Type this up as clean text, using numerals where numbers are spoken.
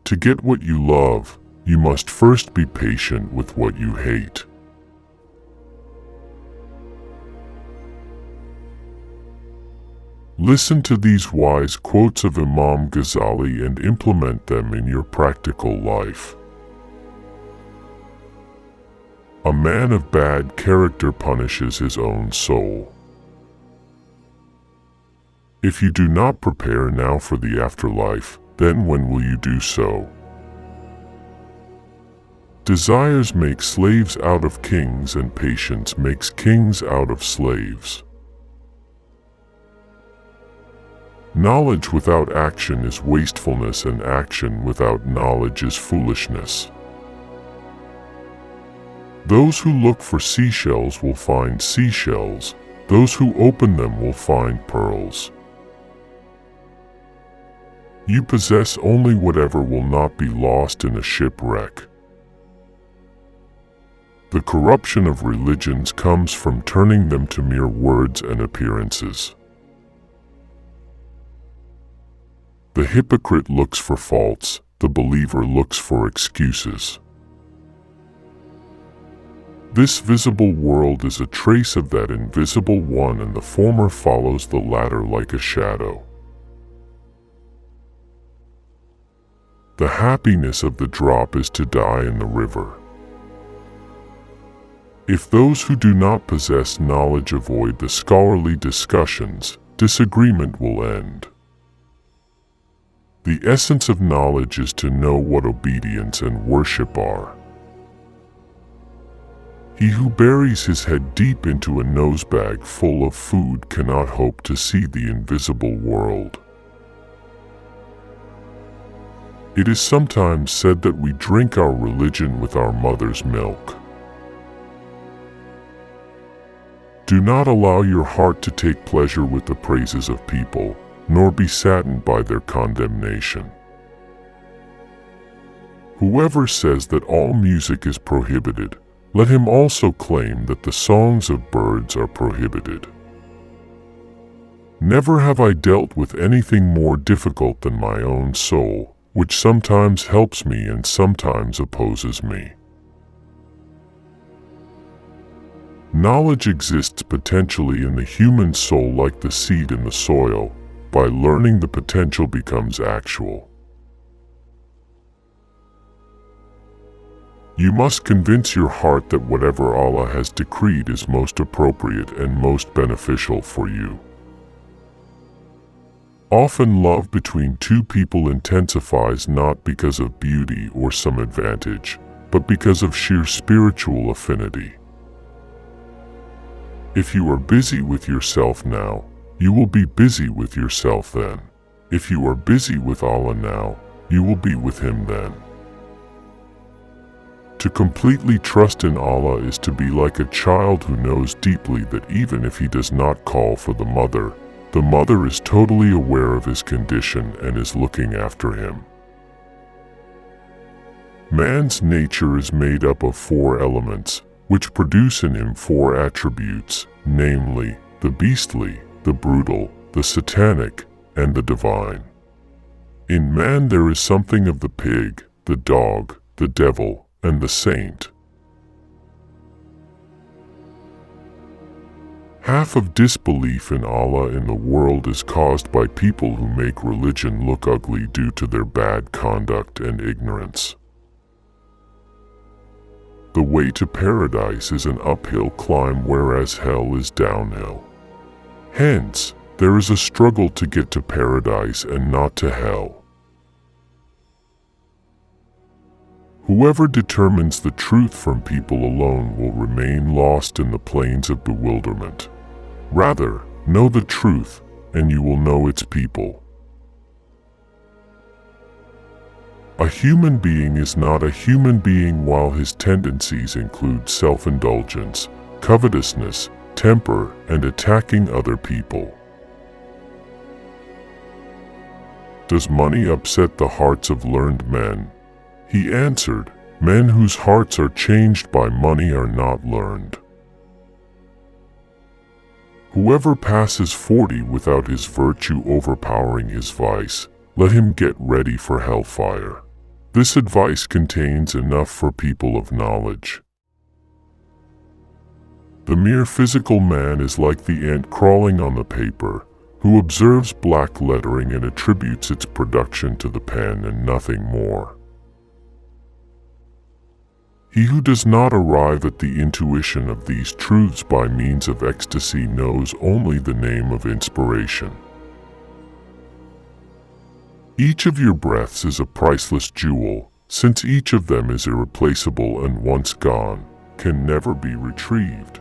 To get what you love, you must first be patient with what you hate. Listen to these wise quotes of Imam Ghazali and implement them in your practical life. A man of bad character punishes his own soul. If you do not prepare now for the afterlife, then when will you do so? Desires make slaves out of kings, and patience makes kings out of slaves. Knowledge without action is wastefulness, and action without knowledge is foolishness. Those who look for seashells will find seashells. Those who open them will find pearls. You possess only whatever will not be lost in a shipwreck. The corruption of religions comes from turning them to mere words and appearances. The hypocrite looks for faults, the believer looks for excuses. This visible world is a trace of that invisible one, and the former follows the latter like a shadow. The happiness of the drop is to die in the river. If those who do not possess knowledge avoid the scholarly discussions, disagreement will end. The essence of knowledge is to know what obedience and worship are. He who buries his head deep into a nosebag full of food cannot hope to see the invisible world. It is sometimes said that we drink our religion with our mother's milk. Do not allow your heart to take pleasure with the praises of people, nor be saddened by their condemnation. Whoever says that all music is prohibited, let him also claim that the songs of birds are prohibited. Never have I dealt with anything more difficult than my own soul, which sometimes helps me and sometimes opposes me. Knowledge exists potentially in the human soul like the seed in the soil. By learning, the potential becomes actual. You must convince your heart that whatever Allah has decreed is most appropriate and most beneficial for you. Often love between two people intensifies not because of beauty or some advantage, but because of sheer spiritual affinity. If you are busy with yourself now, you will be busy with yourself then. If you are busy with Allah now, you will be with Him then. To completely trust in Allah is to be like a child who knows deeply that even if he does not call for the mother is totally aware of his condition and is looking after him. Man's nature is made up of 4 elements, which produce in him 4 attributes, namely, the beastly, the brutal, the satanic, and the divine. In man there is something of the pig, the dog, the devil, and the saint. Half of disbelief in Allah in the world is caused by people who make religion look ugly due to their bad conduct and ignorance. The way to paradise is an uphill climb, whereas hell is downhill. Hence, there is a struggle to get to paradise and not to hell. Whoever determines the truth from people alone will remain lost in the plains of bewilderment. Rather, know the truth, and you will know its people. A human being is not a human being while his tendencies include self-indulgence, covetousness, temper, and attacking other people. Does money upset the hearts of learned men? He answered, men whose hearts are changed by money are not learned. Whoever passes 40 without his virtue overpowering his vice, let him get ready for hellfire. This advice contains enough for people of knowledge. The mere physical man is like the ant crawling on the paper, who observes black lettering and attributes its production to the pen and nothing more. He who does not arrive at the intuition of these truths by means of ecstasy knows only the name of inspiration. Each of your breaths is a priceless jewel, since each of them is irreplaceable and once gone, can never be retrieved.